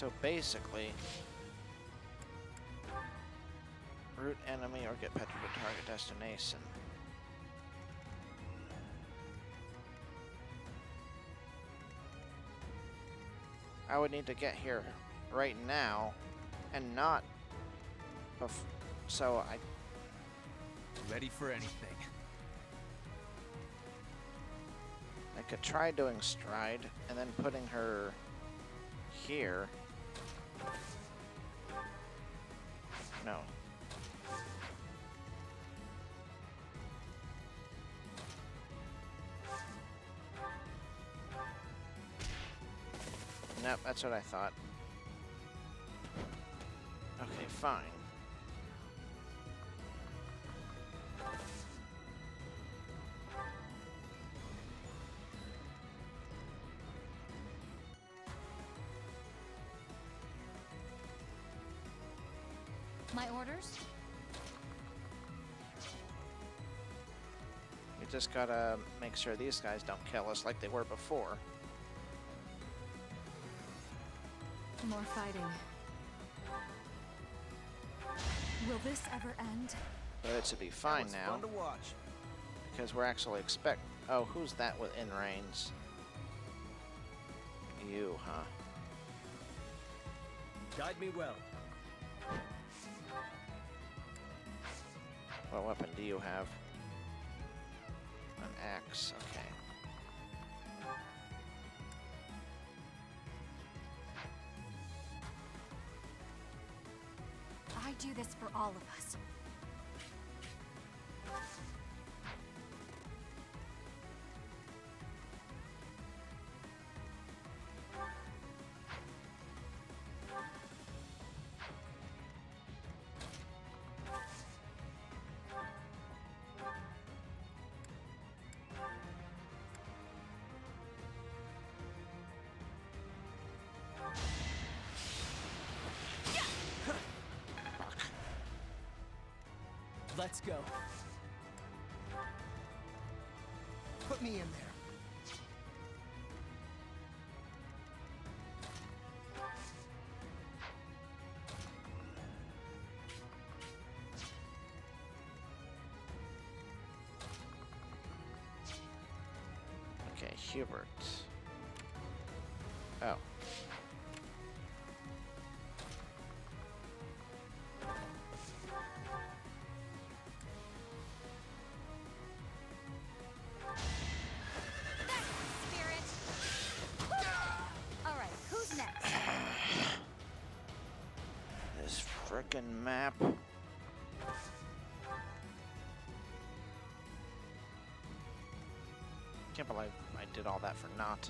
So basically, root enemy or get petrol to target destination. I would need to get here right now and not so I Ready for anything. could try doing stride and then putting her here. No. Nope, that's what I thought. Okay, fine. My orders? We just gotta make sure these guys don't kill us like they were before. More fighting. Will this ever end? But it should be fine That was now. fun to watch. Because we're actually Oh, who's that within range? You, huh? Guide me well. What weapon do you have? An axe, okay. I do this for all of us. Let's go. Put me in there. Okay, Hubert. Oh. Alright, who's next? This frickin' map. Can't believe I did all that for naught.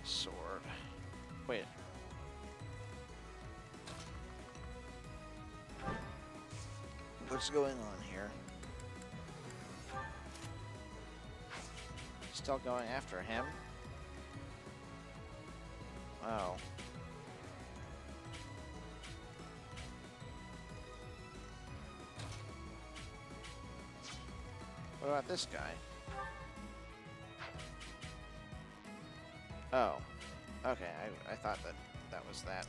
Sword. Wait. What's going on here? Still going after him? Oh. What about this guy? Oh. Okay, I thought that was that.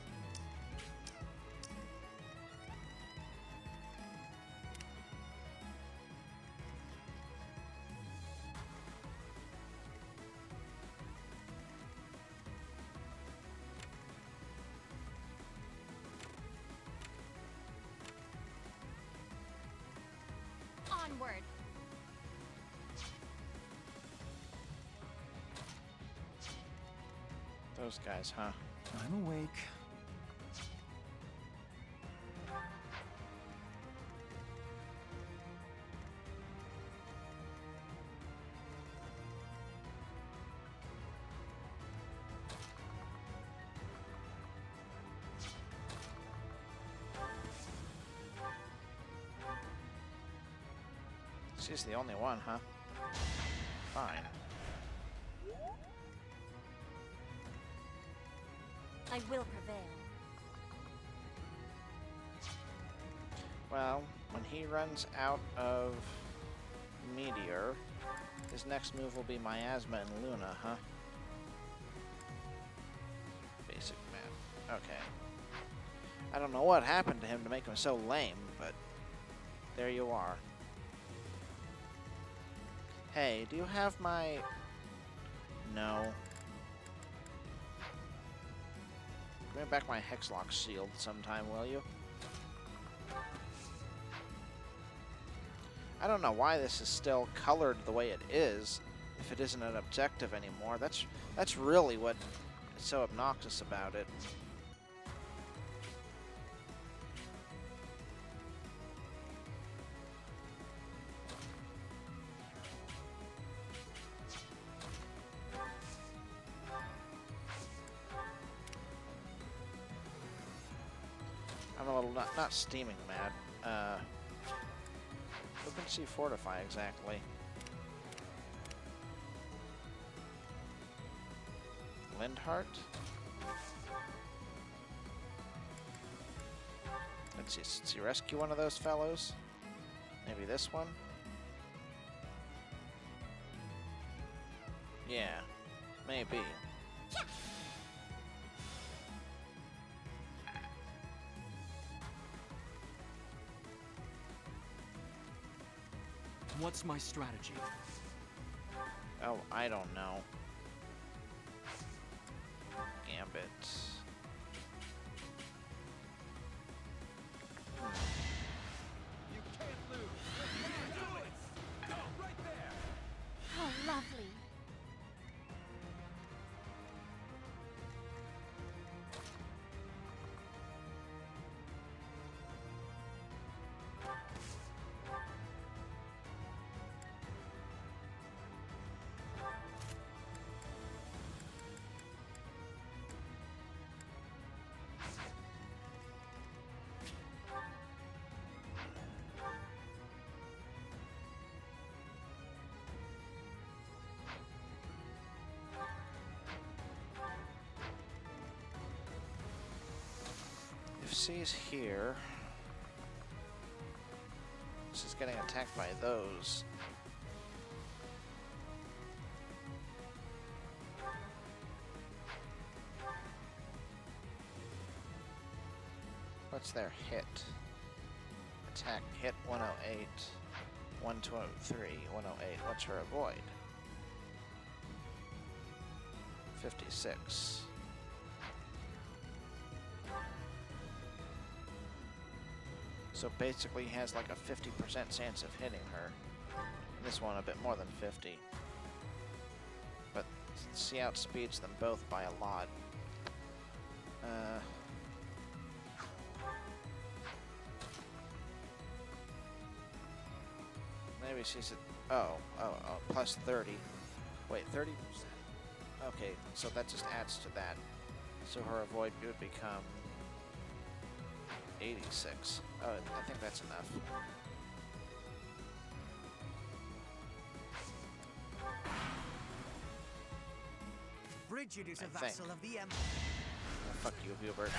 Onward. Those guys, huh? I'm awake. She's the only one, huh? Fine. I will prevail. Well, when he runs out of Meteor, his next move will be Miasma and Luna, huh? Basic math. Okay. I don't know what happened to him to make him so lame, but there you are. Hey, do you have my... No. Give me back my Hexlock shield sometime, will you? I don't know why this is still colored the way it is, if it isn't an objective anymore. That's really what is so obnoxious about it. I'm a little not steaming mad. Who can see Fortify exactly? Lindhart? Let's see, does he rescue one of those fellows? Maybe this one? Yeah, maybe. What's my strategy? Oh, I don't know. Gambit. You can't lose. Do it. Go right there. How lovely. If C's here, she's getting attacked by those. What's their hit? Attack hit 108, 123, 108. What's her avoid? 56. So basically he has like a 50% chance of hitting her. This one a bit more than 50. But C outspeeds them both by a lot. Maybe she's at... Oh, plus 30. Wait, 30%? Okay, so that just adds to that. So her avoid would become 86. Oh, I think that's enough. Bridget is a I vassal think. of the Emblem. Oh, fuck you, Hubert.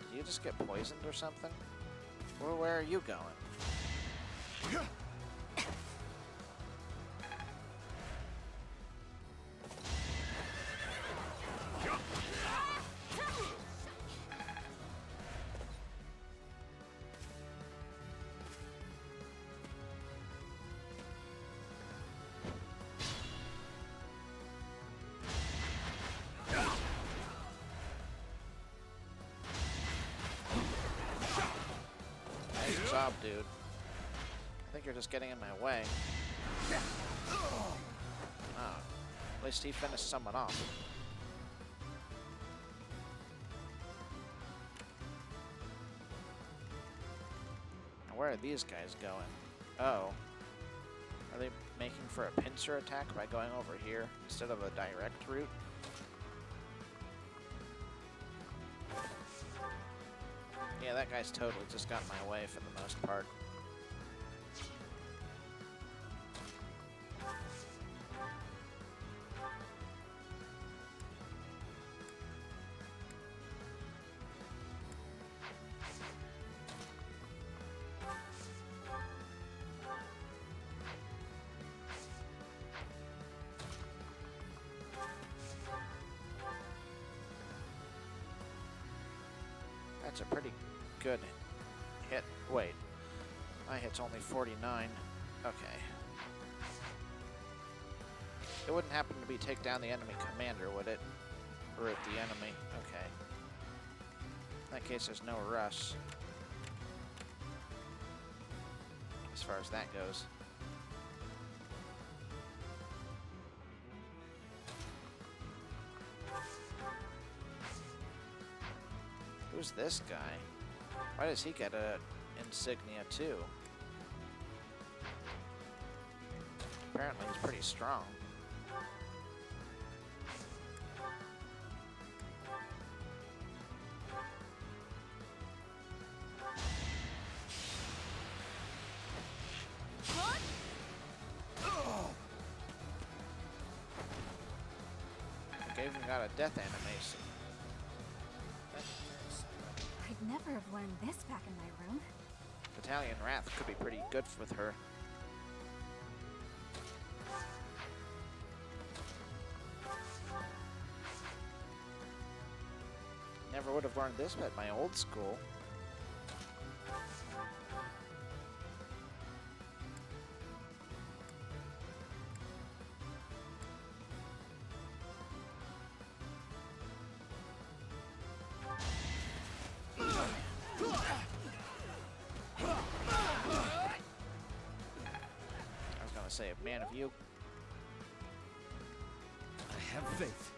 Did you just get poisoned or something? Well, where are you going? Nice job, dude. I think you're just getting in my way. Oh, at least he finished someone off. Now where are these guys going? Oh. Are they making for a pincer attack by going over here instead of a direct route? Yeah, that guy's totally just got in my way for the most part. That's a pretty good hit. Wait, my hit's only 49. Okay. It wouldn't happen to be take down the enemy commander, would it? Or at the enemy. Okay. In that case, there's no rush. As far as that goes. Who's this guy? Why does he get a insignia too? Apparently he's pretty strong. Okay, even got a death animation. I'd never have learned this back in my room. Battalion Wrath could be pretty good with her. Never would have learned this at my old school. I was gonna say, man of you. I have faith.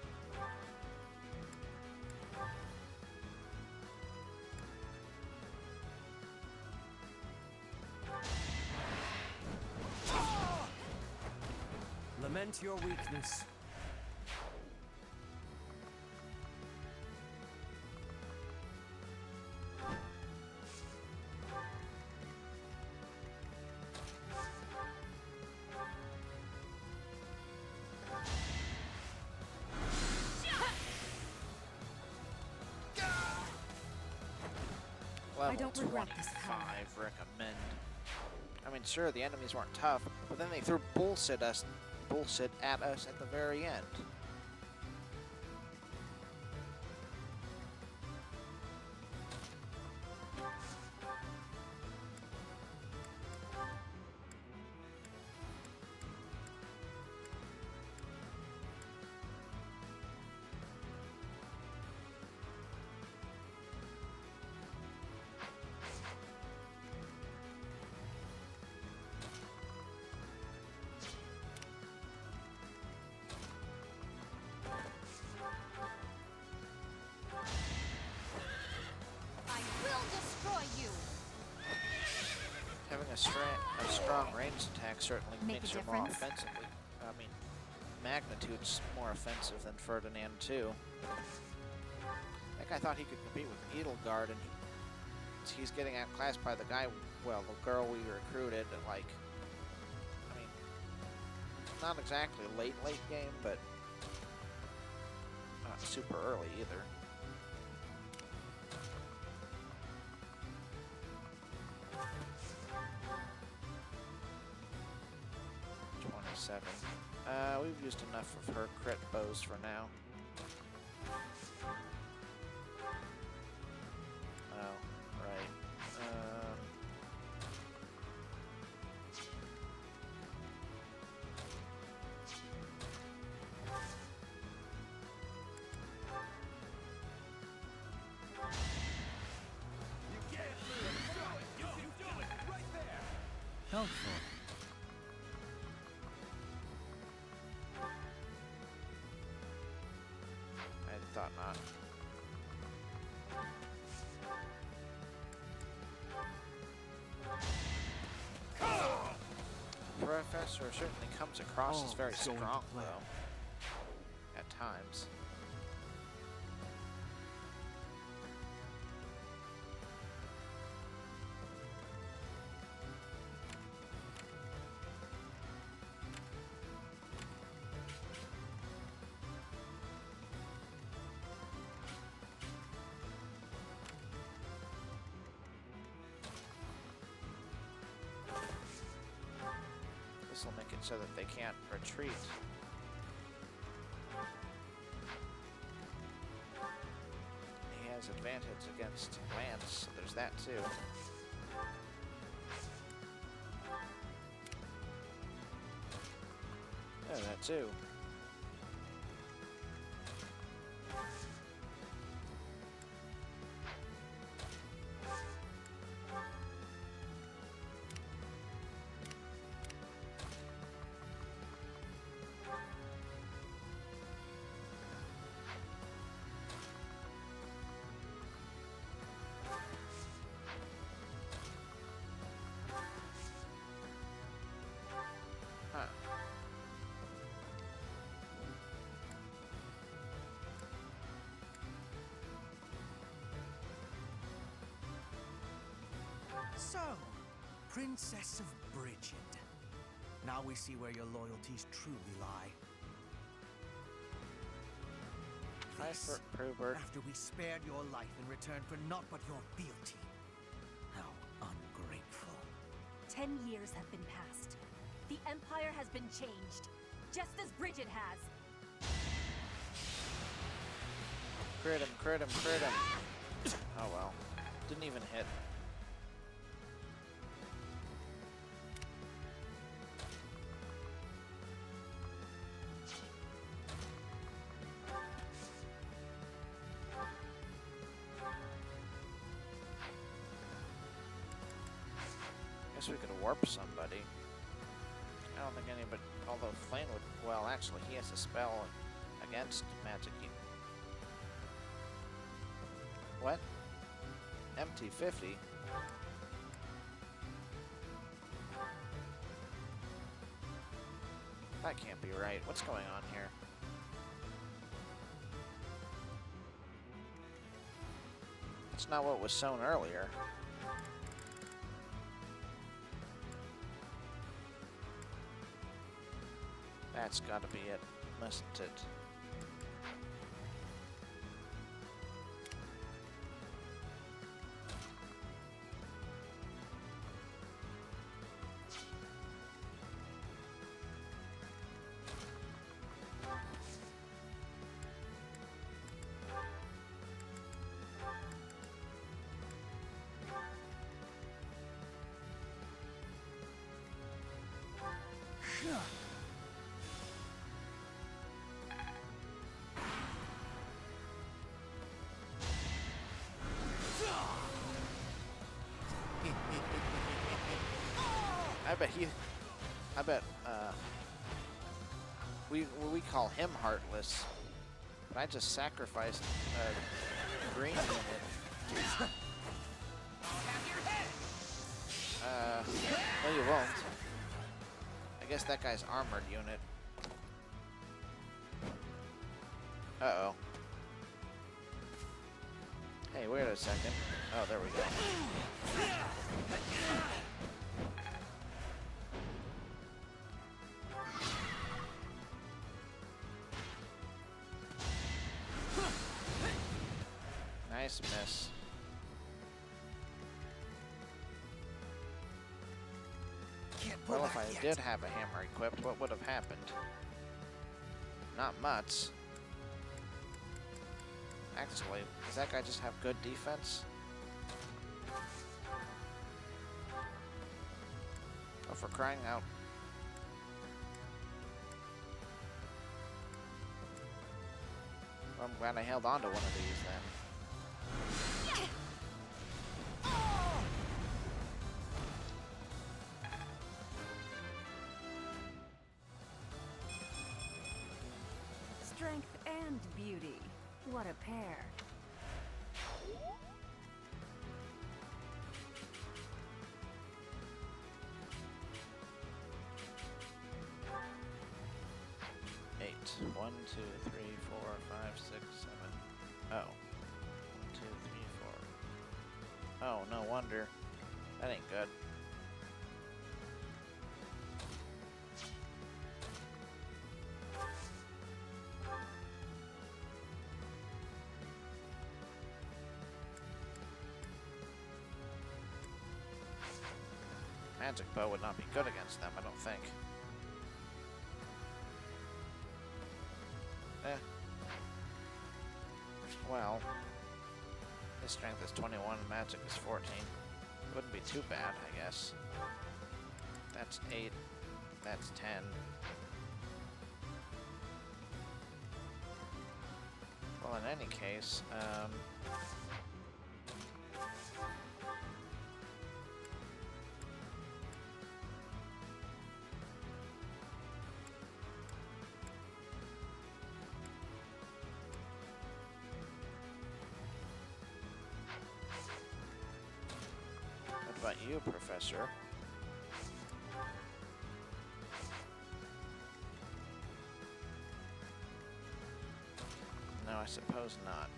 Lament your weakness. Level I don't regret this 25, recommend. I mean, sure, the enemies weren't tough, but then they threw bullshit at us at the very end. I will destroy you. Having a strong ranged attack certainly Make makes a her more difference. offensively. I mean, Magnitude's more offensive than Ferdinand too. That guy thought he could compete with Edelgard, and he's getting outclassed by the guy, well, the girl we recruited. Like, I mean, not exactly late game, but not super early either. We've used enough of her crit bows for now. Oh, right. You can't lose. You can do it right there. Helpful. I thought not. Professor certainly comes across as very Going to strong, plan. though. At times. so that they can't retreat. He has advantage against Lance, so there's that too. Oh, that too. Huh. So, Princess of Bridget. Now we see where your loyalties truly lie. Hi, This, Prober. after we spared your life in return for naught but your fealty. How ungrateful. 10 years have been passed. The Empire has been changed, just as Bridget has. Crit him, crit him, crit him. Oh well. Didn't even hit. Guess we could warp somebody. I don't think anybody, although Flame would, well actually he has a spell against magic. What? MT50? That can't be right. What's going on here? That's not what was shown earlier. That's gotta be it, mustn't it? I bet we call him heartless, but I just sacrificed a green unit. Well, you won't. I guess that guy's armored unit. Uh-oh. Hey, wait a second. Oh, there we go. Nice miss. Well, if I did have a hammer equipped, what would have happened? Not much. Actually, does that guy just have good defense? Oh, for crying out. Well, I'm glad I held on to one of these then. Strength and beauty. What a pair. Eight. 1, 2, 3, 4, 5, 6, 7. Oh. 1, 2, 3, 4. Oh, no wonder. That ain't good. Magic bow would not be good against them, I don't think. Well, his strength is 21 and magic is 14. Wouldn't be too bad, I guess. That's 8. That's 10. Well, in any case, what about you, Professor? No, I suppose not.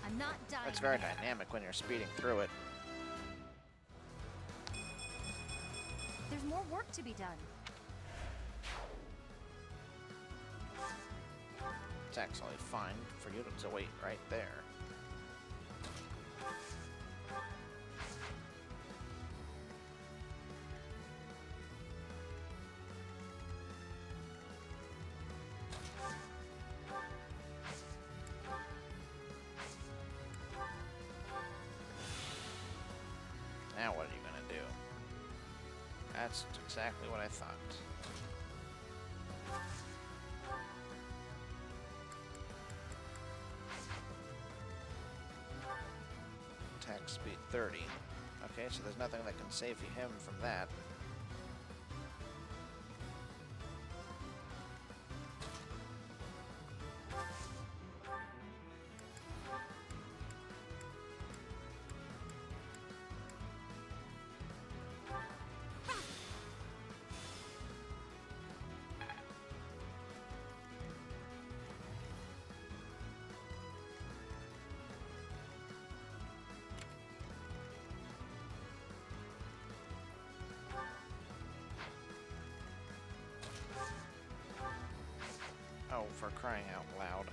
I'm not dying. It's very there. dynamic when you're speeding through it. There's more work to be done. It's actually fine for you to wait right there. Now what are you gonna do? That's exactly what I thought. Attack speed 30. Okay, so there's nothing that can save him from that. Oh, for crying out loud.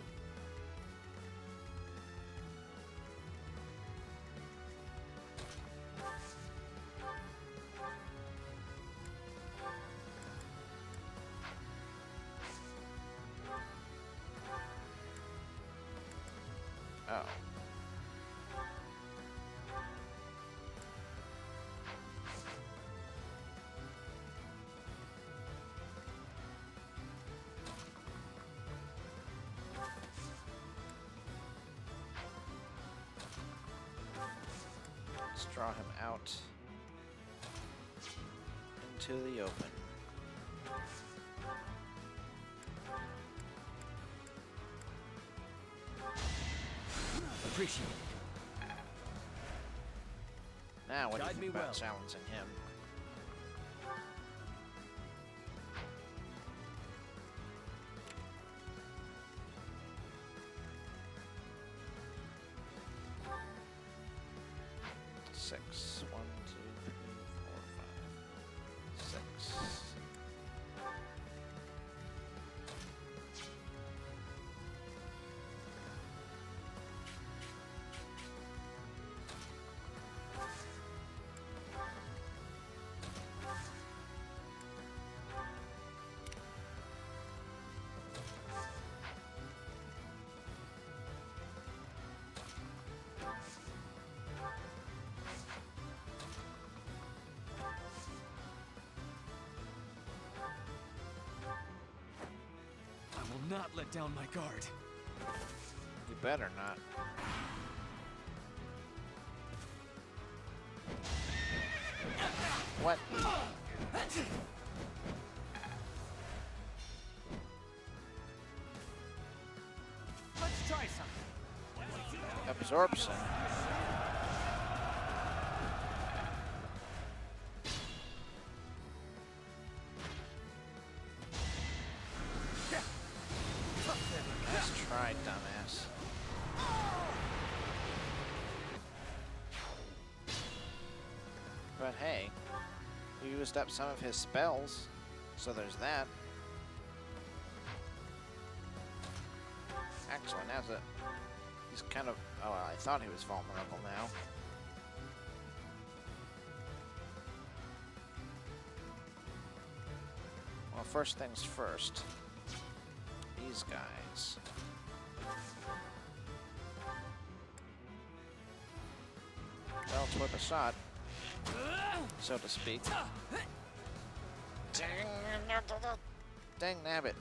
Oh. Let's draw him out into the open. Appreciate it. Now, what do you Guide think me about well. silencing him? Six. 1, 2, 3, 4, 5, 6. I will not let down my guard. You better not. What? Let's try something. Absorption. Nice try, dumbass. But hey, we used up some of his spells, so there's that. Actually, now's it. He's kind of... Oh, I thought he was vulnerable now. Well, first things first. These guys. Well, it's worth a shot, so to speak. Dang nabbit.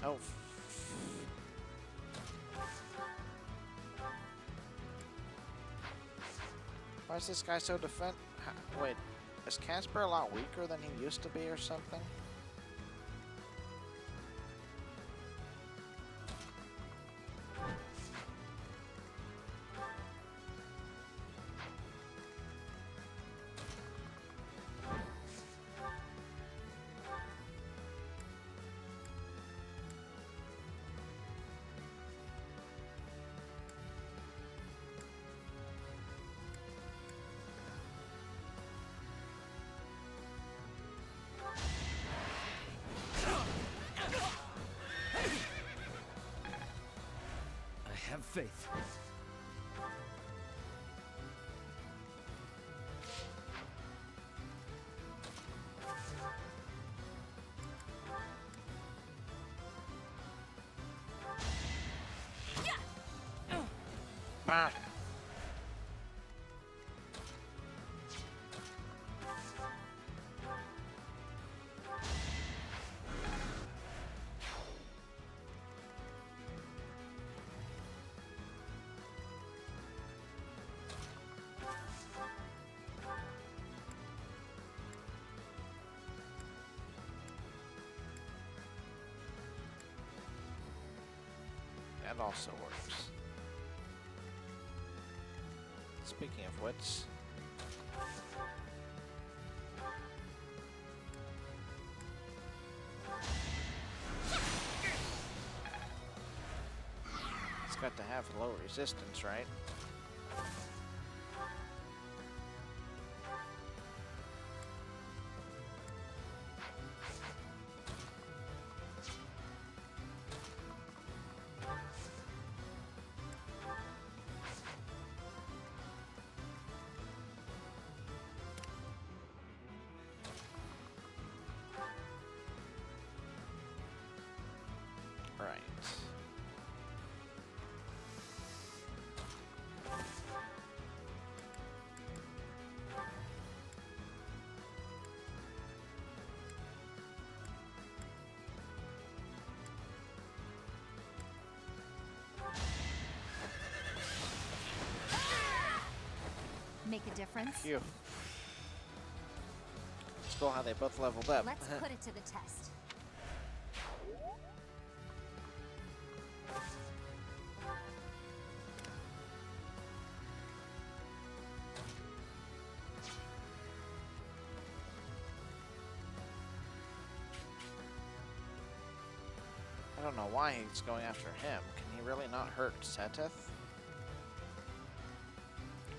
Oh. Why is this guy so Wait, is Casper a lot weaker than he used to be or something? Have faith. Ah. That also works. Speaking of which, it's got to have low resistance, right? Right. Make a difference? Phew. It's cool how they both leveled up. Let's put it to the test. I don't know why he's going after him. Can he really not hurt Seteth?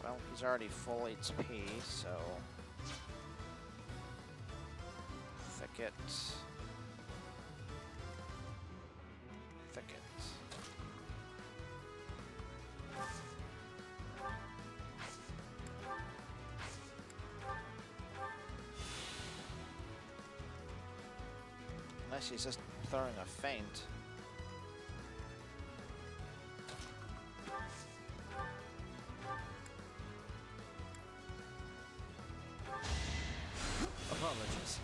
Well, he's already full HP, so... Thicket. Thicket. Unless he's just throwing a feint. Apologies.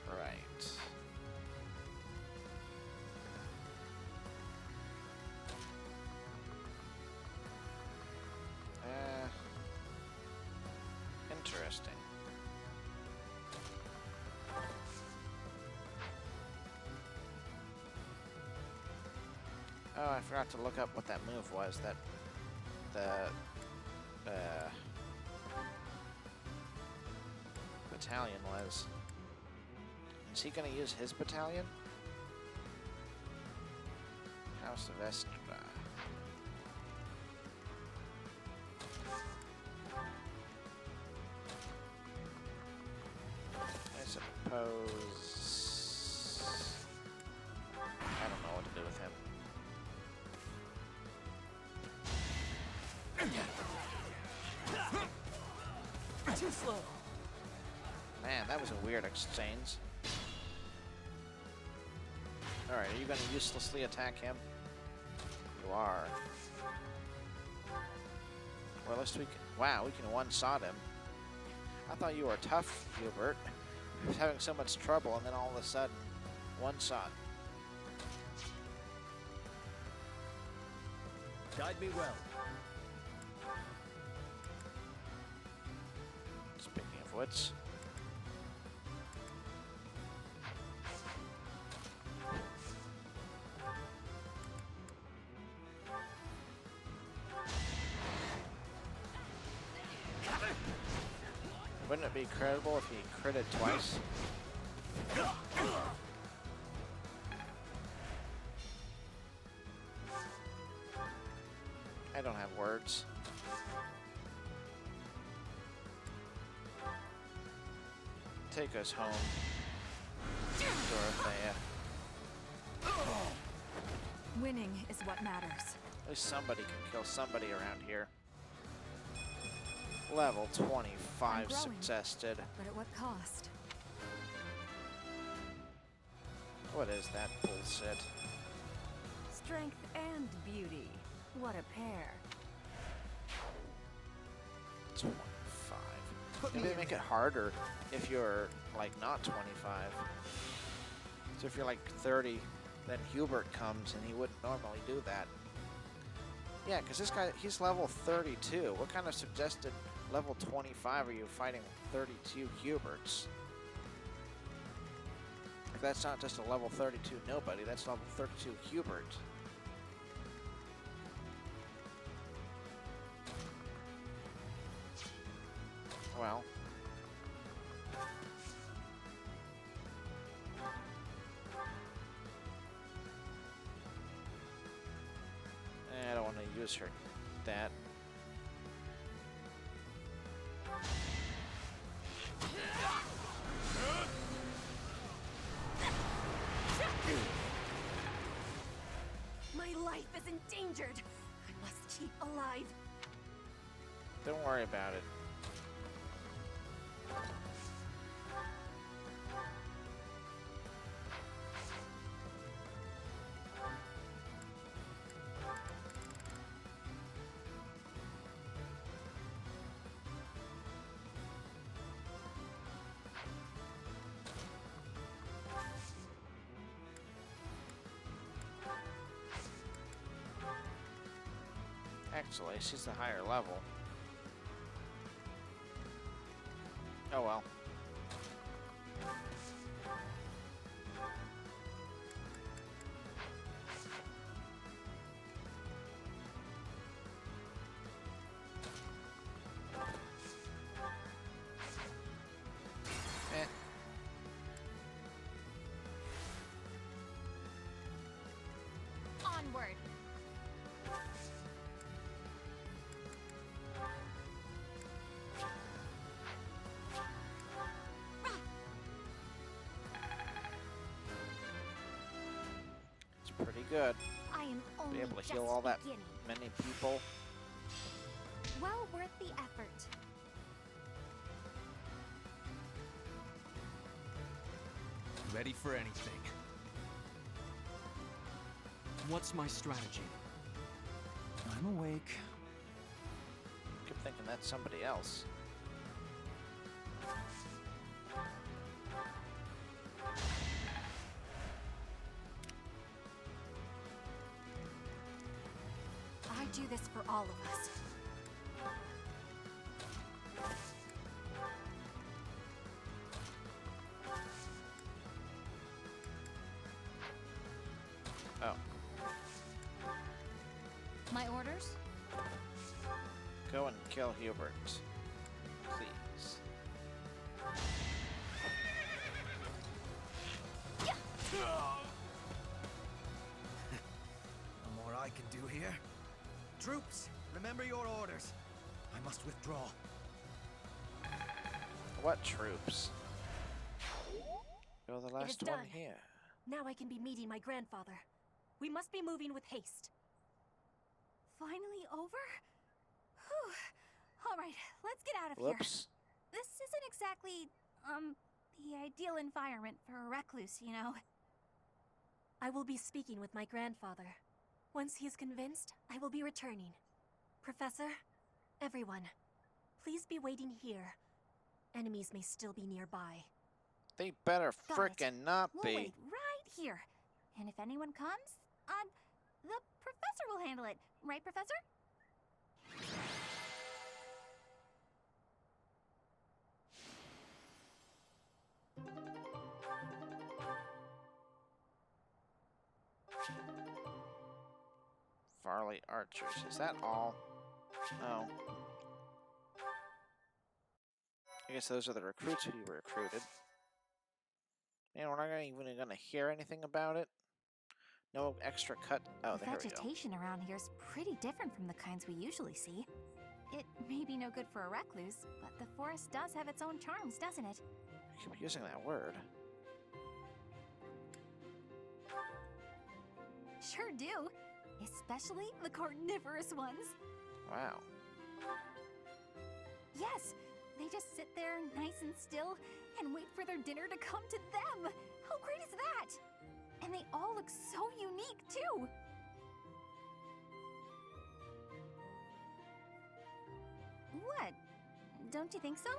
Right. Interesting. Oh, I forgot to look up what that move was. That the battalion was. Is he gonna use his battalion? House of Estra. I suppose I don't know what to do with him. Too slow. Man, that was a weird exchange. Alright, are you going to uselessly attack him? You are. Well, at least we can... Wow, we can one-shot him. I thought you were tough, Hubert. I was having so much trouble, and then all of a sudden, one-shot. Guide me well. Speaking of which... Wouldn't it be credible if he critted twice? I don't have words. Take us home, Dorothea. Winning is what matters. At least somebody can kill somebody around here. Level 25 growing. suggested. But at what cost? What is that bullshit? Strength and beauty. What a pair. 25. Put me Maybe in make there. it harder if you're, like, not 25. So if you're, like, 30, then Hubert comes and he wouldn't normally do that. Yeah, because this guy, he's level 32. What kind of suggested level 25 are you fighting 32 Huberts? Like, that's not just a level 32 nobody, that's level 32 Hubert. Well. I don't want to use her that. My life is endangered. I must keep alive. Don't worry about it. Actually, she's the higher level. Oh well. good. I am only Be able to just heal all that beginning. many people. Well worth the effort. Ready for anything. What's my strategy? I'm awake. Keep thinking that's somebody else. I do this for all of us. Oh, My orders? go and kill Hubert. Please. No more I can do here. Troops, remember your orders. I must withdraw. What troops? You're the last one done. here. Now I can be meeting my grandfather. We must be moving with haste. Finally over? Whew. All right, let's get out of here. Whoops. This isn't exactly, the ideal environment for a recluse, you know. I will be speaking with my grandfather. Once he is convinced, I will be returning. Professor, everyone, please be waiting here. Enemies may still be nearby. They better Got it. frickin' not We'll be. wait right here. And if anyone comes, the professor will handle it. Right, Professor? Farley archers. Is that all? Oh. I guess those are the recruits who you recruited. Man, we're not even gonna hear anything about it. No extra cut. Oh, The there we go. vegetation around here is pretty different from the kinds we usually see. It may be no good for a recluse, but the forest does have its own charms, doesn't it? I keep using that word. Sure do. Especially the carnivorous ones. Wow. Yes, they just sit there nice and still and wait for their dinner to come to them. How great is that? And they all look so unique, too. What? Don't you think so?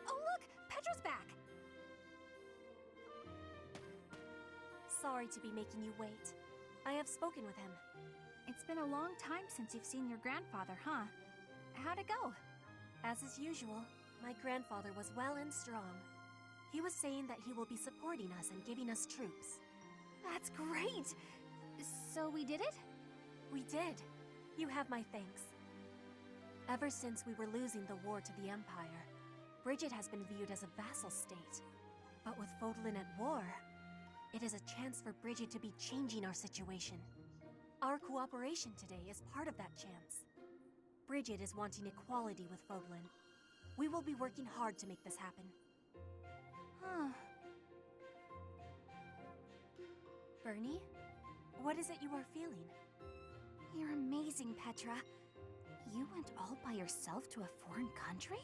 Oh, look! Petra's back! Sorry to be making you wait. I have spoken with him. It's been a long time since you've seen your grandfather, huh? How'd it go? As is usual, my grandfather was well and strong. He was saying that he will be supporting us and giving us troops. That's great! So we did it? We did. You have my thanks. Ever since we were losing the war to the Empire, Bridget has been viewed as a vassal state. But with Fodlan at war, it is a chance for Bridget to be changing our situation. Our cooperation today is part of that chance. Bridget is wanting equality with Fodlan. We will be working hard to make this happen. Huh. Bernie, what is it you are feeling? You're amazing, Petra. You went all by yourself to a foreign country?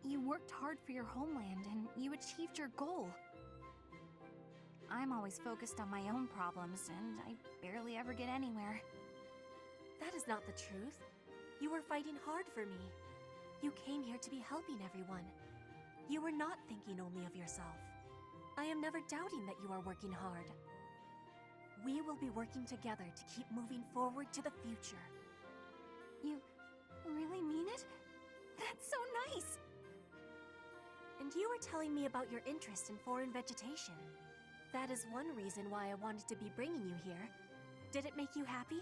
You worked hard for your homeland and you achieved your goal. I'm always focused on my own problems and I barely ever get anywhere. That is not the truth. You were fighting hard for me. You came here to be helping everyone. You were not thinking only of yourself. I am never doubting that you are working hard. We will be working together to keep moving forward to the future. You really mean it? That's so nice! And you were telling me about your interest in foreign vegetation. That is one reason why I wanted to be bringing you here. Did it make you happy?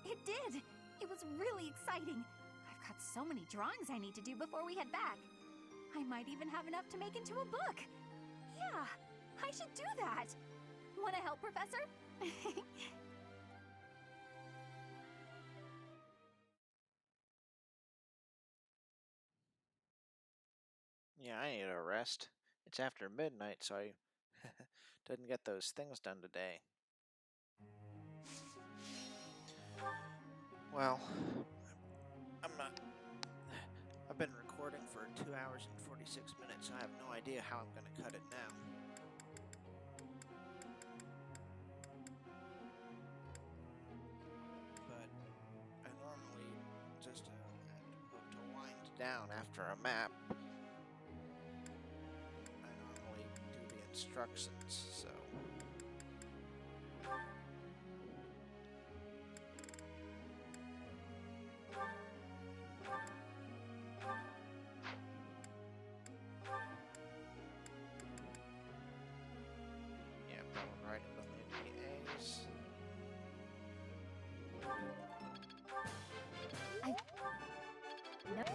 It did! It was really exciting. I've got so many drawings I need to do before we head back. I might even have enough to make into a book. Yeah, I should do that. Want to help, Professor? Yeah, I need a rest. It's after midnight, so I didn't get those things done today. Well, I'm not. I've been recording for 2 hours and 46 minutes, so I have no idea how I'm going to cut it now. But I normally just to wind down after a map. I normally do the instructions, so. Yeah, bone riding with the A's. Nope.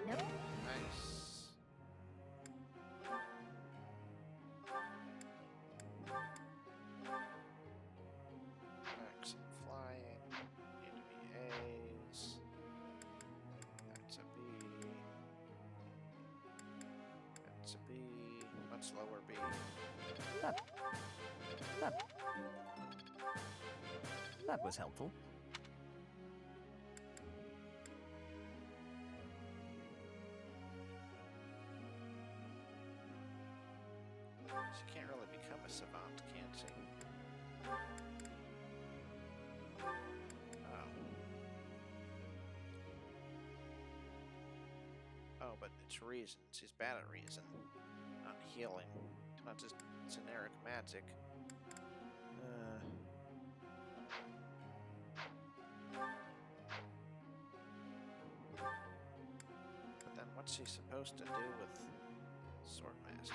Nope. Nice. Excellent flying. Need to be A's. That's a B. That's a B. Much lower B. That was helpful. She can't really become a savant, can she? Oh. Oh, but it's reason. She's bad at reason. Not healing. Not just generic magic. But then what's she supposed to do with Swordmaster?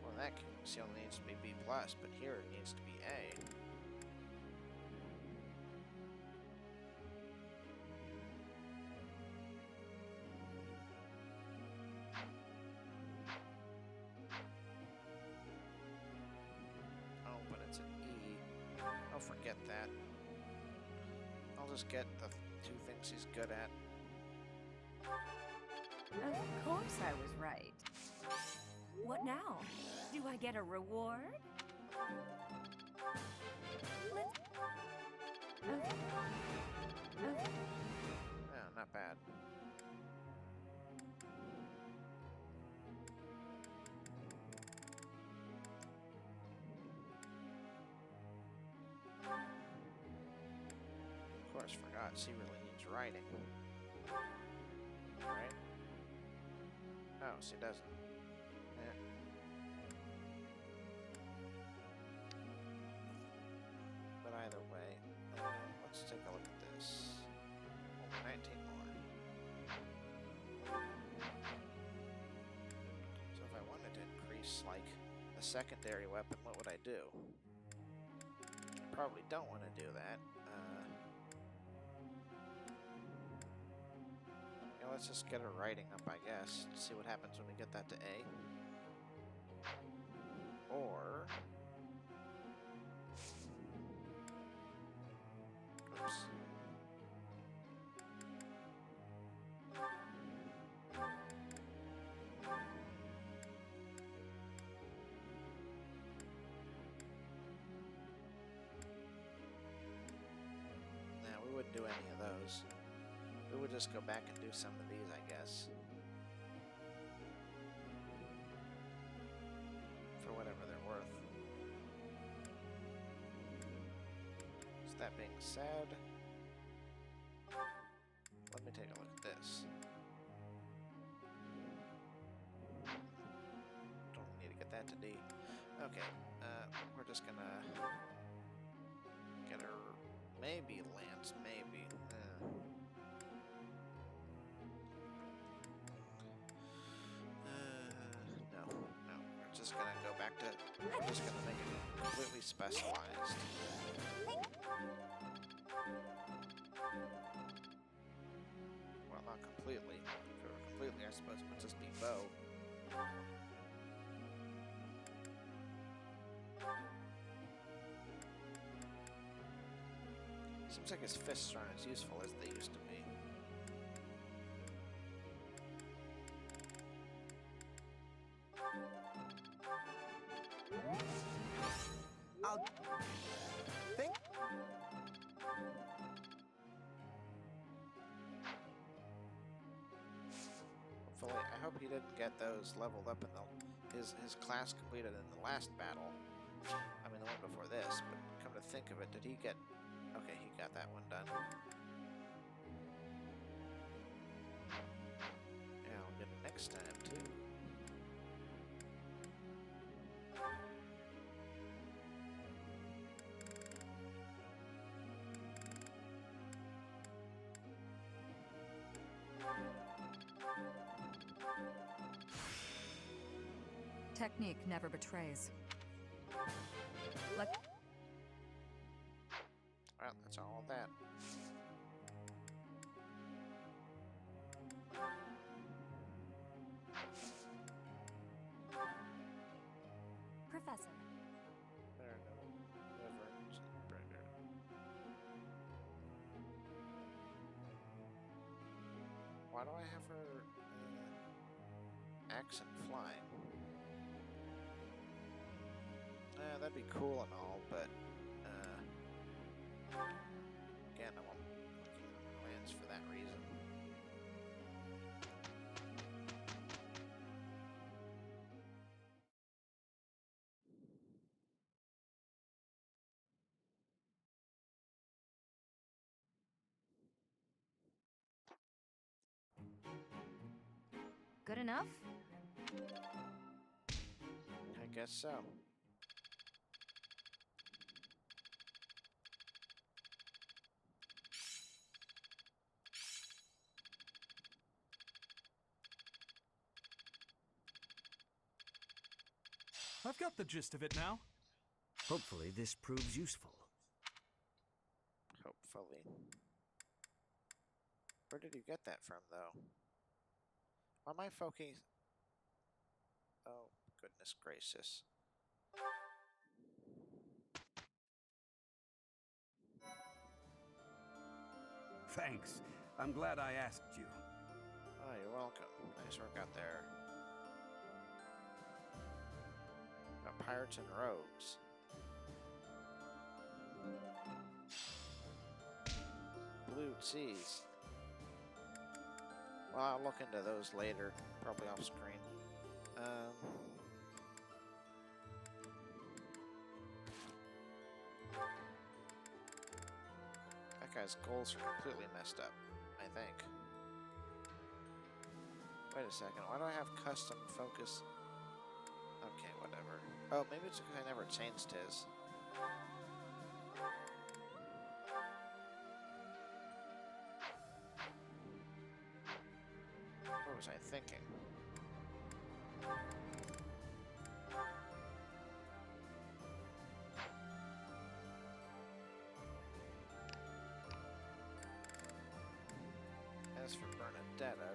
Well, in that case, she only needs to be B+, but here it needs to be A. Oh, but it's an E. I'll forget that. I'll just get the two things he's good at. Of course I was right. What now? Do I get a reward? Let's... Okay. Okay. Yeah, not bad. Of course, forgot she really needs writing. Right? Oh, she doesn't. Yeah. But either way, let's take a look at this. Only 19 more. So if I wanted to increase, like, a secondary weapon, what would I do? I probably don't want to do that. Yeah, let's just get her writing up, I guess. See what happens when we get that to A. Or... Oops. Nah, we wouldn't do any of those. We would just go back and do some of these, I guess. For whatever they're worth. So that being said, let me take a look at this. Don't need to get that to D. Okay, we're just gonna get her maybe Lance, maybe. No. We're just gonna go back to. We're just gonna make it completely specialized. Well, not completely. If it were completely, I suppose it would just be bow. Seems like his fists aren't as useful as they used to be. I'll think. Hopefully, I hope he didn't get those leveled up in his class completed in the last battle. I mean, the one before this. But come to think of it, did he get? Okay, he got that one done. Yeah, I'll get it next time too. Technique never betrays. Well, that's all of that. Professor, There are no wyverns in the graveyard. Why do I have her accent flying? That'd be cool and all, but again, I won't looking on her lands for that reason. Good enough? I guess so. I've got the gist of it now. Hopefully, this proves useful. Hopefully. Where did you get that from, though? Why am I focusing? Oh, goodness gracious. Thanks. I'm glad I asked you. Oh, you're welcome. Nice work out there. Got pirates and rogues. Blue seas. Well, I'll look into those later, probably off screen. That guy's goals are completely messed up, I think. Wait a second, why do I have custom focus? Okay, whatever. Oh, maybe it's because I never changed his. What was I thinking? As for Bernadetta,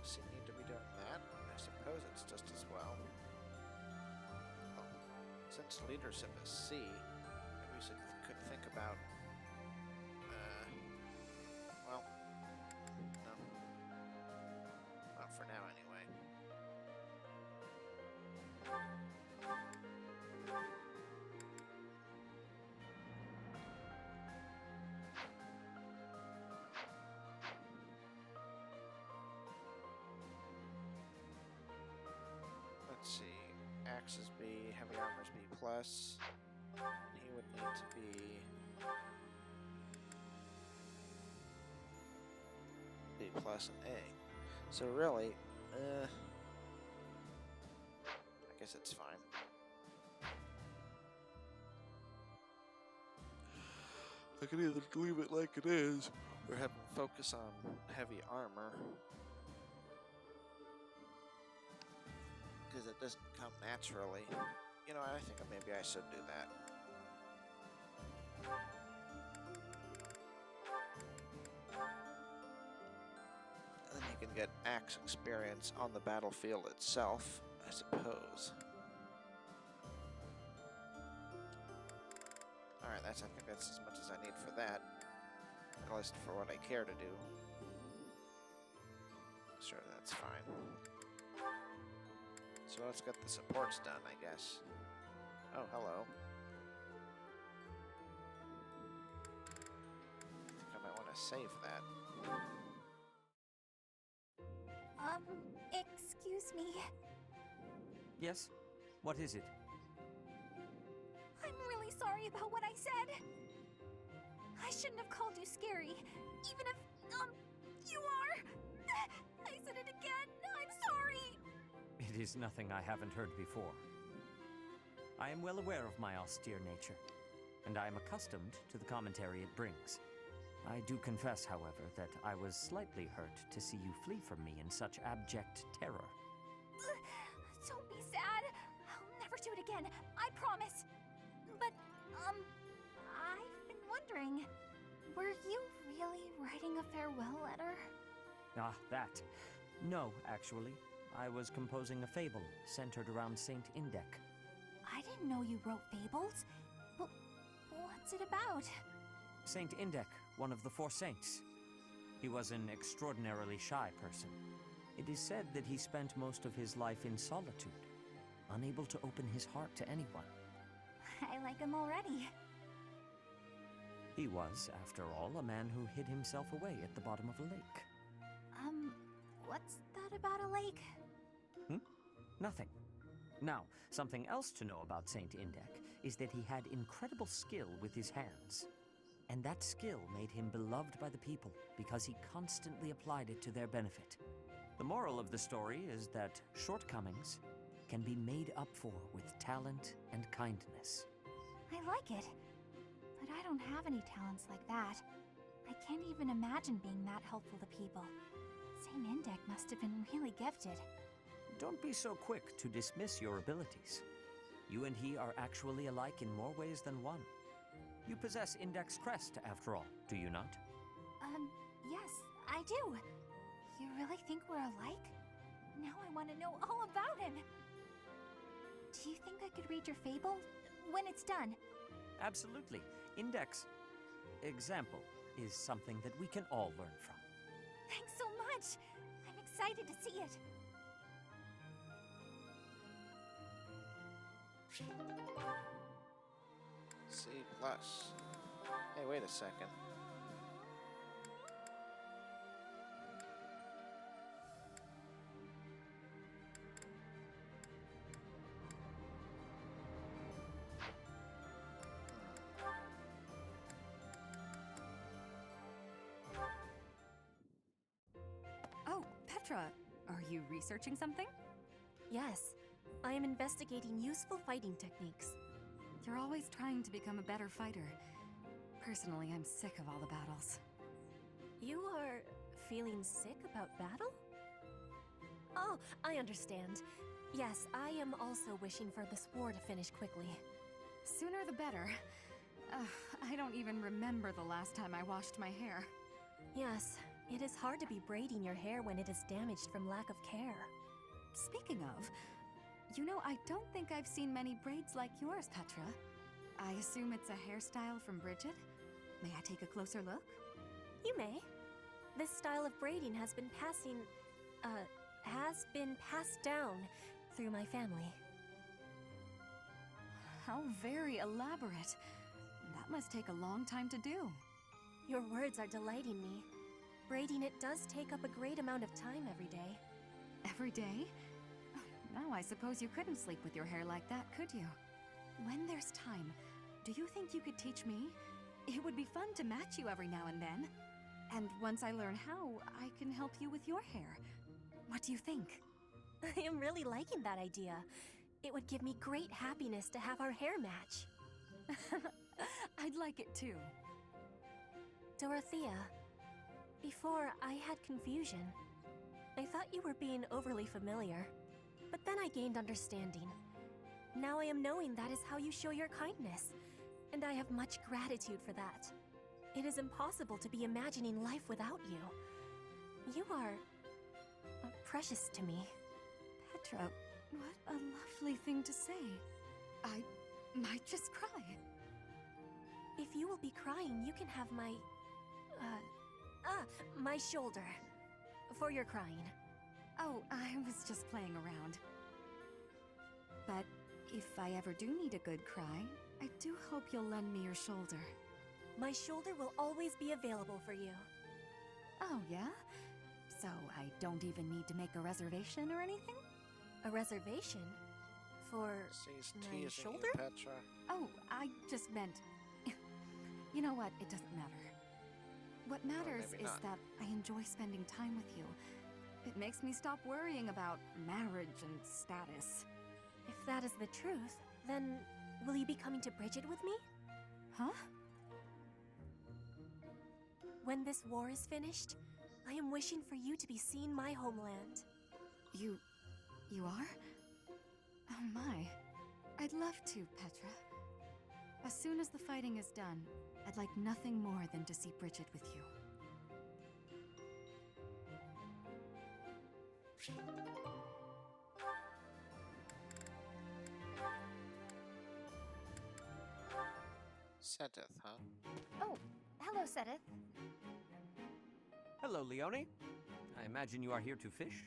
does he need to be doing that? I suppose it's just as well. Oh, since leadership is C, maybe we could think about. Well, no, not for now anyway. Let's see. Axes B, heavy armors B plus. He would need to be B plus and A. So really, I guess it's fine. I can either leave it like it is, or have him focus on heavy armor. Because it doesn't come naturally. You know, I think maybe I should do that. And then he can get axe experience on the battlefield itself, I suppose. Alright, I think that's as much as I need for that. At least for what I care to do. Sure, that's fine. So let's get the supports done, I guess. Oh, hello. gonna save that. Excuse me. Yes? What is it? I'm really sorry about what I said. I shouldn't have called you scary, even if, you are. I said it again. I'm sorry. It is nothing I haven't heard before. I am well aware of my austere nature, and I am accustomed to the commentary it brings. I do confess, however, that I was slightly hurt to see you flee from me in such abject terror. Don't be sad. I'll never do it again. I promise. But, I've been wondering, were you really writing a farewell letter? Ah, that. No, actually. I was composing a fable centered around Saint Indec. I didn't know you wrote fables. Well, what's it about? Saint Indec, one of the four saints. He was an extraordinarily shy person. It is said that he spent most of his life in solitude, unable to open his heart to anyone. I like him already. He was, after all, a man who hid himself away at the bottom of a lake. What's that about a lake? Nothing. Now, something else to know about Saint Indec is that he had incredible skill with his hands. And that skill made him beloved by the people because he constantly applied it to their benefit. The moral of the story is that shortcomings can be made up for with talent and kindness. I like it. But I don't have any talents like that. I can't even imagine being that helpful to people. Saint Indec must have been really gifted. Don't be so quick to dismiss your abilities. You and he are actually alike in more ways than one. You possess Indec's crest, after all, do you not? Yes, I do. You really think we're alike? Now I want to know all about him. Do you think I could read your fable when it's done? Absolutely. Indec's example is something that we can all learn from. Thanks so much. I'm excited to see it. C+. Hey, wait a second. Oh, Petra, are you researching something? Yes, I am investigating useful fighting techniques. You're always trying to become a better fighter. Personally, I'm sick of all the battles. You are feeling sick about battle? Oh, I understand. Yes, I am also wishing for this war to finish quickly. Sooner the better. I don't even remember the last time I washed my hair. Yes, it is hard to be braiding your hair when it is damaged from lack of care. Speaking of, you know, I don't think I've seen many braids like yours, Petra. I assume it's a hairstyle from Bridget? May I take a closer look? You may. This style of braiding has been passed down through my family. How very elaborate. That must take a long time to do. Your words are delighting me. Braiding it does take up a great amount of time every day. Every day? Now I suppose you couldn't sleep with your hair like that, could you? When there's time, do you think you could teach me? It would be fun to match you every now and then. And once I learn how, I can help you with your hair. What do you think? I am really liking that idea. It would give me great happiness to have our hair match. I'd like it too. Dorothea, before I had confusion. I thought you were being overly familiar, but then I gained understanding. Now I am knowing that is how you show your kindness, and I have much gratitude for that. It is impossible to be imagining life without you. You are precious to me. Petra, what a lovely thing to say. I might just cry. If you will be crying, you can have my shoulder. For your crying. Oh, I was just playing around. But if I ever do need a good cry, I do hope you'll lend me your shoulder. My shoulder will always be available for you. Oh, yeah? So I don't even need to make a reservation or anything? A reservation? For She's my teasing shoulder? you, Petra. Oh, I just meant... You know what? It doesn't matter. What matters maybe is not. that I enjoy spending time with you. It makes me stop worrying about marriage and status. If that is the truth, then will you be coming to Bridget with me? Huh? When this war is finished, I am wishing for you to be seeing my homeland. You are? Oh my. I'd love to, Petra. As soon as the fighting is done, I'd like nothing more than to see Bridget with you. Seteth, huh? Oh, hello, Sedith. Hello, Leone. I imagine you are here to fish?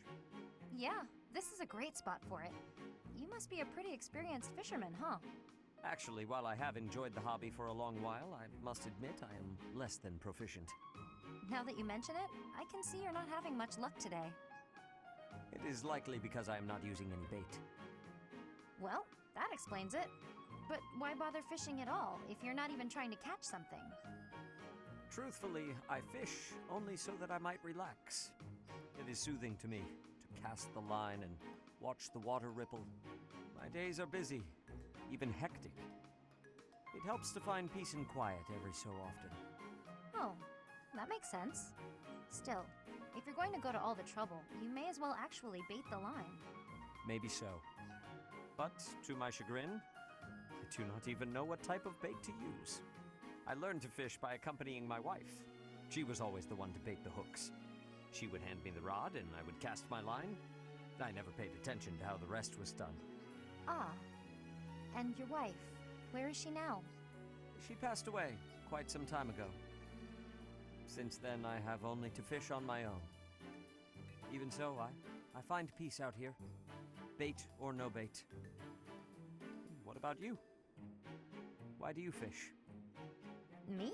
Yeah, this is a great spot for it. You must be a pretty experienced fisherman, huh? Actually, while I have enjoyed the hobby for a long while, I must admit I am less than proficient. Now that you mention it, I can see you're not having much luck today. It is likely because I am not using any bait. Well, that explains it. But why bother fishing at all if you're not even trying to catch something? Truthfully, I fish only so that I might relax. It is soothing to me to cast the line and watch the water ripple. My days are busy, even hectic. It helps to find peace and quiet every so often. Oh, that makes sense. Still, if you're going to go to all the trouble, you may as well actually bait the line. Maybe so. But, to my chagrin, I do not even know what type of bait to use. I learned to fish by accompanying my wife. She was always the one to bait the hooks. She would hand me the rod and I would cast my line. I never paid attention to how the rest was done. Ah, and your wife, where is she now? She passed away quite some time ago. Since then, I have only to fish on my own. Even so, I find peace out here. Bait or no bait. What about you? Why do you fish? Me?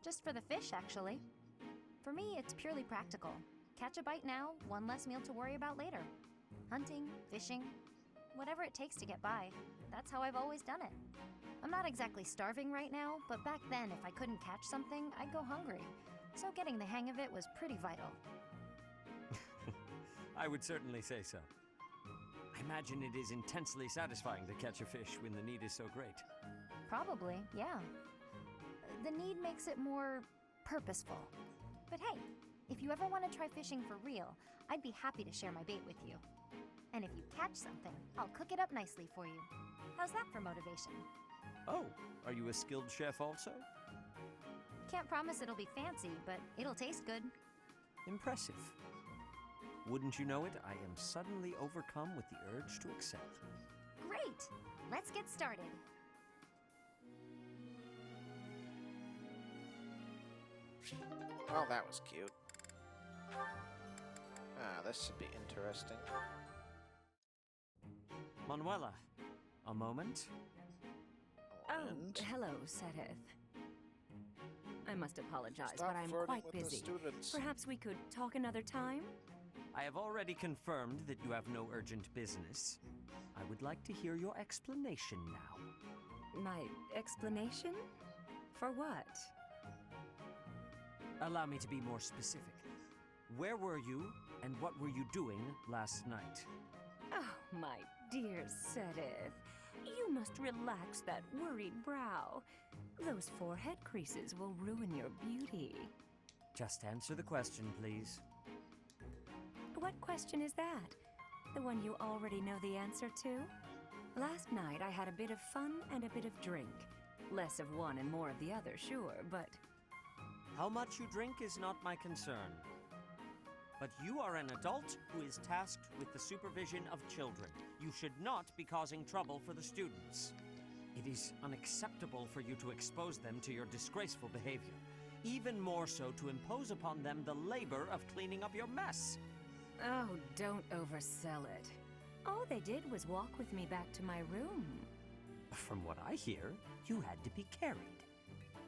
Just for the fish, actually. For me, it's purely practical. Catch a bite now, one less meal to worry about later. Hunting, fishing, whatever it takes to get by. That's how I've always done it. I'm not exactly starving right now, but back then, if I couldn't catch something, I'd go hungry. So getting the hang of it was pretty vital. I would certainly say so. I imagine it is intensely satisfying to catch a fish when the need is so great. Probably, yeah. The need makes it more purposeful. But hey, if you ever want to try fishing for real, I'd be happy to share my bait with you. And if you catch something, I'll cook it up nicely for you. How's that for motivation? Oh, are you a skilled chef also? Can't promise it'll be fancy, but it'll taste good. Impressive. Wouldn't you know it, I am suddenly overcome with the urge to excel. Great! Let's get started. Oh, that was cute. Ah, this should be interesting. Manuela, a moment? And hello, Sedith. I must apologize, stop but I'm flirting quite with the busy. students. Perhaps we could talk another time? I have already confirmed that you have no urgent business. I would like to hear your explanation now. My explanation? For what? Allow me to be more specific. Where were you, and what were you doing last night? Oh, my dear Sedith. You must relax that worried brow. Those forehead creases will ruin your beauty. Just answer the question, please. What question is that? The one you already know the answer to? Last night I had a bit of fun and a bit of drink. Less of one and more of the other, sure, but... How much you drink is not my concern. But you are an adult who is tasked with the supervision of children. You should not be causing trouble for the students. It is unacceptable for you to expose them to your disgraceful behavior. Even more so to impose upon them the labor of cleaning up your mess. Oh, don't oversell it. All they did was walk with me back to my room. From what I hear, you had to be carried.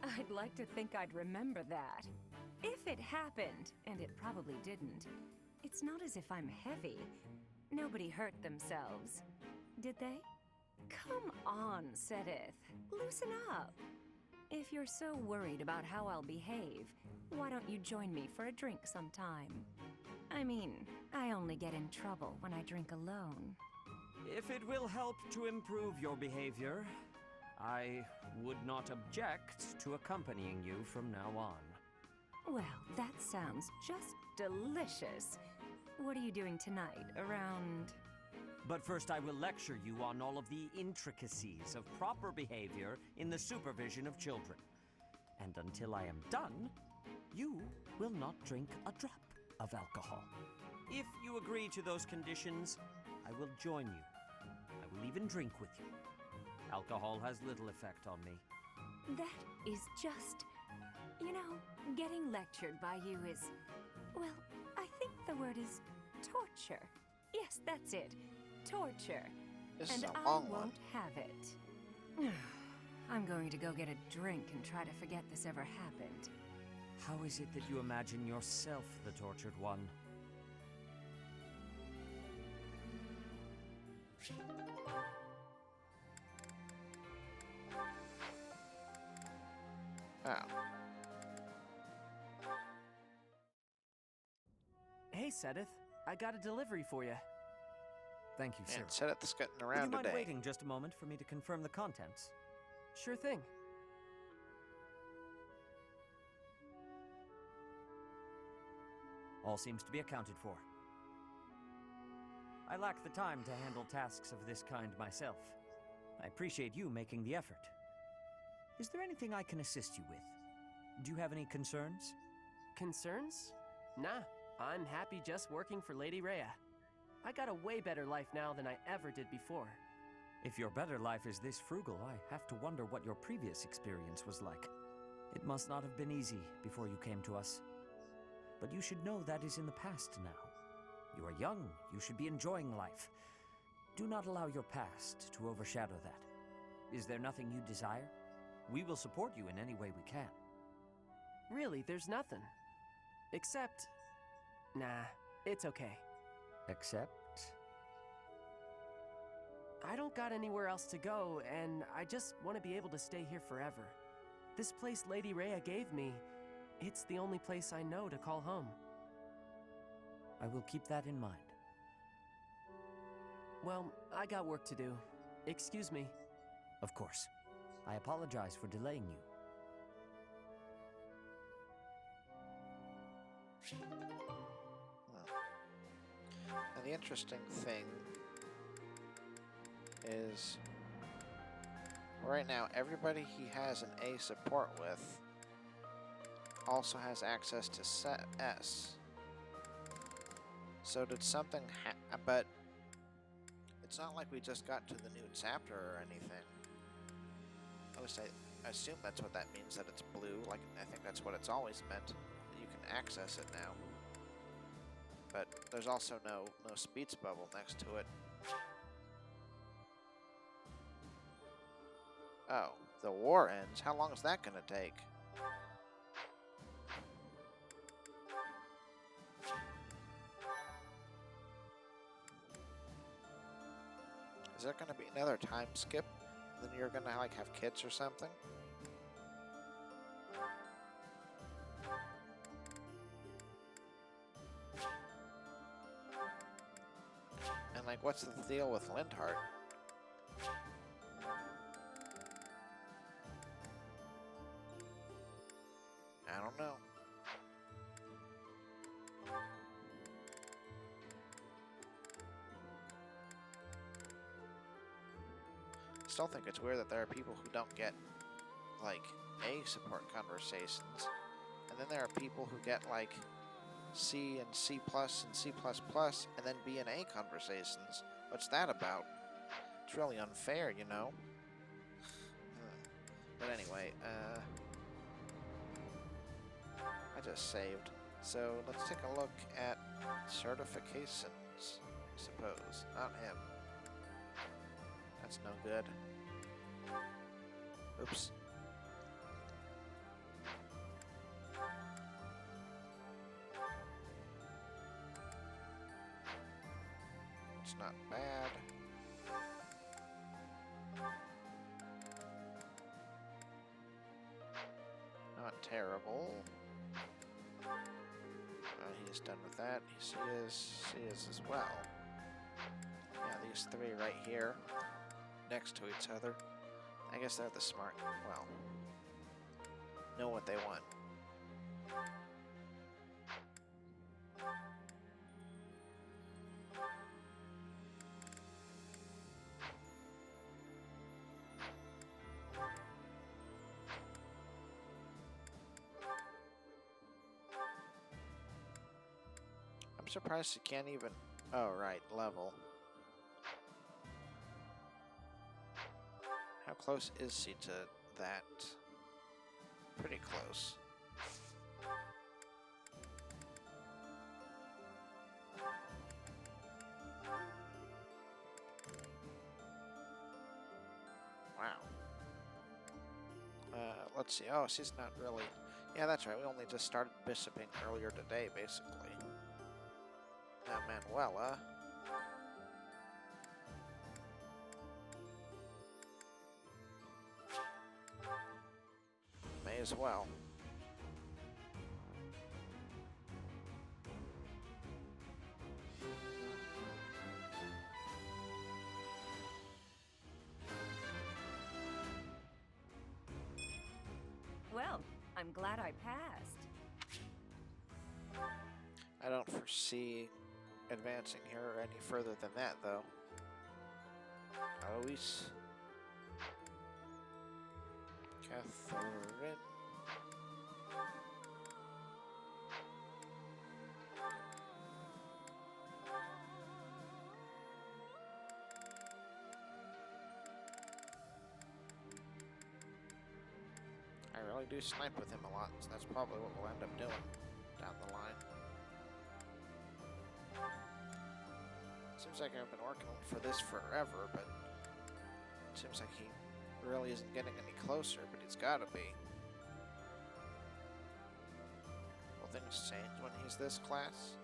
I'd like to think I'd remember that. If it happened, and it probably didn't, it's not as if I'm heavy. Nobody hurt themselves. Did they? Come on, Sedith. Loosen up. If you're so worried about how I'll behave, why don't you join me for a drink sometime? I mean, I only get in trouble when I drink alone. If it will help to improve your behavior, I would not object to accompanying you from now on. Well, that sounds just delicious. What are you doing tonight, around... But first I will lecture you on all of the intricacies of proper behavior in the supervision of children. And until I am done, you will not drink a drop of alcohol. If you agree to those conditions, I will join you. I will even drink with you. Alcohol has little effect on me. That is just... You know, getting lectured by you is... Well, I think the word is torture. Yes, that's it. Torture. This And is a I long won't one. have it. I'm going to go get a drink and try to forget this ever happened. How is it that you imagine yourself the tortured one? Oh. Hey, Sedith. I got a delivery for you. Thank you, sir. Man, Sedith's getting Would around you mind today. waiting just a moment for me to confirm the contents? Sure thing. All seems to be accounted for. I lack the time to handle tasks of this kind myself. I appreciate you making the effort. Is there anything I can assist you with? Do you have any concerns? Concerns? Nah, I'm happy just working for Lady Rhea. I got a way better life now than I ever did before. If your better life is this frugal, I have to wonder what your previous experience was like. It must not have been easy before you came to us. But you should know that is in the past now. You are young, you should be enjoying life. Do not allow your past to overshadow that. Is there nothing you desire? We will support you in any way we can. Really, there's nothing. Except... Nah, it's okay. Except? I don't got anywhere else to go, and I just want to be able to stay here forever. This place Lady Rhea gave me, it's the only place I know to call home. I will keep that in mind. Well, I got work to do. Excuse me. Of course. I apologize for delaying you. And the interesting thing is, right now, everybody he has an A support with also has access to set S. So did something but it's not like we just got to the new chapter or anything. At least I assume that's what that means, that it's blue. Like, I think that's what it's always meant, that you can access it now. But there's also no speech bubble next to it. Oh, the war ends? How long is that gonna take? Is there gonna be another time skip? Then you're gonna like have kids or something? And like, what's the deal with Lindhart? I don't know. I still think it's weird that there are people who don't get, like, A support conversations, and then there are people who get, like, C and C++ and C++, and then B and A conversations. What's that about? It's really unfair, you know? But anyway, I just saved. So let's take a look at certifications, I suppose. Not him. That's no good. Oops. That's not bad. Not terrible. He's done with that. She is as well. Yeah, these three right here, next to each other. I guess they're the smart, well, know what they want. I'm surprised she can't even, oh right, level. How close is she to that? Pretty close. Wow. Let's see. Oh, she's not really... Yeah, that's right. We only just started bishoping earlier today, basically. Now, Manuela... May as well. Well, I'm glad I passed. I don't foresee advancing here any further than that, though. Eloise. Catherine. I really do snipe with him a lot, so that's probably what we'll end up doing down the line. Seems like I've been working for this forever, but it seems like he really isn't getting any closer, but he's gotta be. Will things change when he's this class?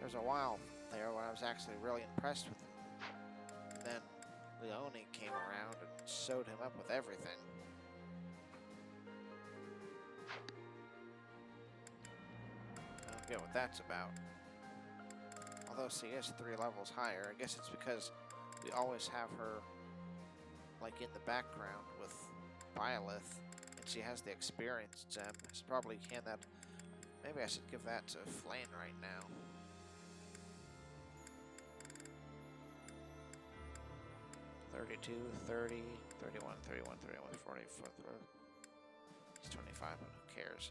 There's a while there when I was actually really impressed with him. And then Leone came around and sewed him up with everything. I don't get what that's about. Although she is 3 levels higher, I guess it's because we always have her like in the background with Byleth, and she has the experience gem. I should probably hand that. Maybe I should give that to Flame right now. $32, $30, $31, $31, $31, $44. He's 25, but who cares?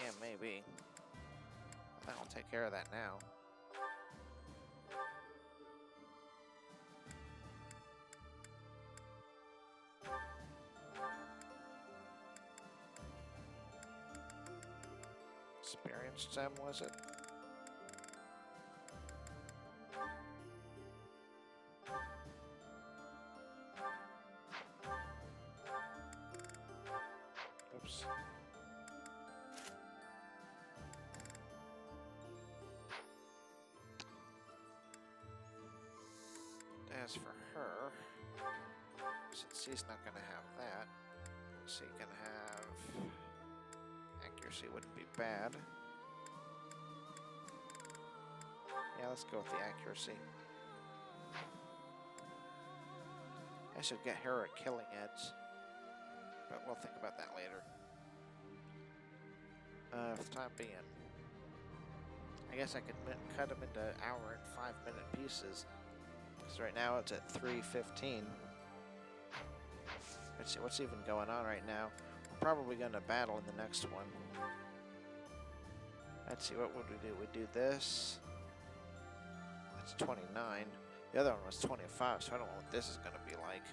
Yeah, maybe. I'll take care of that now. Experience gem, was it? Oops. As for her, since she's not going to have that, she can have... Accuracy wouldn't be bad. Yeah, let's go with the accuracy. I should get her a killing edge, but we'll think about that later. For the time being, I guess I could cut them into hour and 5-minute pieces. Because right now it's at 3:15. Let's see what's even going on right now. We're probably going to battle in the next one. Let's see, what would we do? We do this. That's 29. The other one was 25, so I don't know what this is going to be like.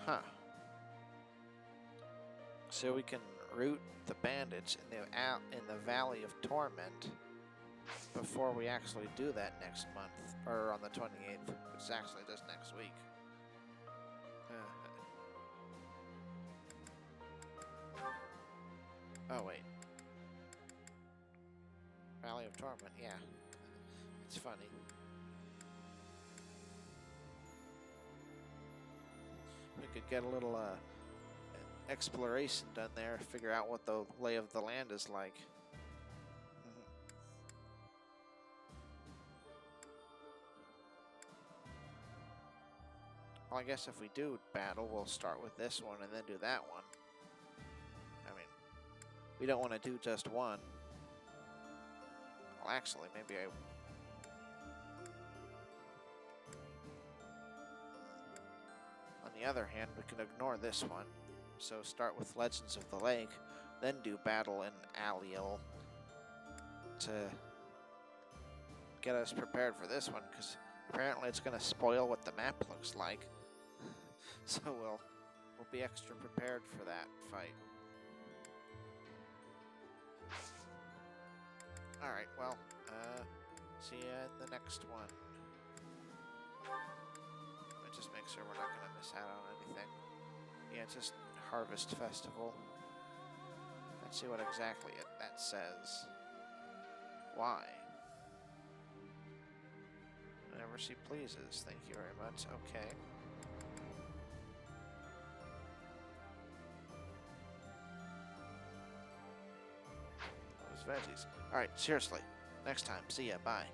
Huh. So we can root the bandits in the Valley of Torment before we actually do that next month, or on the 28th, which is actually just next week. Oh, wait. Valley of Torment, yeah. It's funny. We could get a little exploration done there, figure out what the lay of the land is like. Well, I guess if we do battle, we'll start with this one and then do that one. I mean, we don't want to do just one. Well, actually, maybe I... On the other hand, we can ignore this one. So start with Legends of the Lake, then do battle in Aliel to get us prepared for this one, because apparently it's going to spoil what the map looks like. So we'll be extra prepared for that fight. Alright, well, see ya in the next one. But just make sure we're not going to miss out on anything. Yeah, it's just Harvest Festival. Let's see what exactly that says. Why? Whenever she pleases. Thank you very much. Okay. Those veggies. Alright, seriously. Next time. See ya. Bye.